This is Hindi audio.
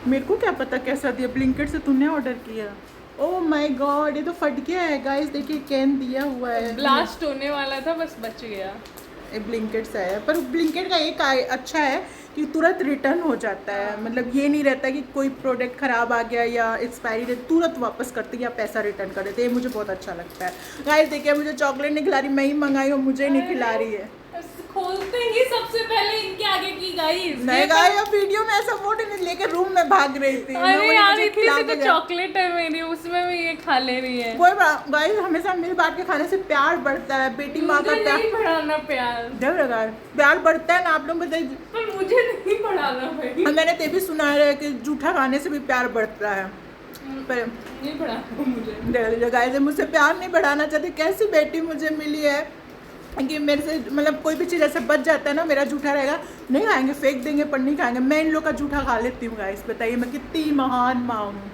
मेरे को क्या पता कैसा दिया, ब्लिंकिट से तूने ऑर्डर किया। ओह माय गॉड, ये तो फट गया है गाइस, देखिए कैन दिया हुआ है। ब्लास्ट होने वाला था, बस बच गया। ये ब्लिंकिट से है, पर ब्लिंकिट का एक अच्छा है कि तुरंत रिटर्न हो जाता है। मतलब ये नहीं रहता कि कोई प्रोडक्ट ख़राब आ गया या एक्सपायरी डेट, तुरंत वापस करते या पैसा रिटर्न कर देते, ये मुझे बहुत अच्छा लगता है। गाइस देखिए, मुझे चॉकलेट नहीं खिला रही, मैं ही मंगाई और मुझे नहीं खिला रही है। खोलते ही सबसे पहले इनके आगे की गाइस। नहीं गाइस, अब वीडियो में ऐसा फोटो नहीं लेके रूम में भाग रही थी। अरे यार, मुझे इतनी खिला सी के तो जा। चॉकलेट है मेरी, उसमें भी ये खा ले रही है। कोई गाइस, हमेशा मिल बांट के खाने से प्यार बढ़ता है, बेटी माँ का मुझे प्यार। नहीं बढ़ाना प्यार। डर लगा है। प्यार बढ़ता है ना, आप लोग बताइए। पर मुझे नहीं बढ़ाना भाई। मैंने तो भी सुना है कि जूठा खाने से भी प्यार बढ़ता है, पर नहीं बढ़ाना मुझे। गाइस मुझसे प्यार नहीं बढ़ाना चाहती। कैसी बेटी मुझे मिली है कि मेरे से मतलब कोई भी चीज़ ऐसे बच जाता है ना, मेरा जूठा रहेगा, नहीं खाएंगे, फेंक देंगे, पर नहीं खाएंगे। मैं इन लोग का जूठा खा लेती हूँ गाइस, बताइए मैं कितनी महान माँ हूँ।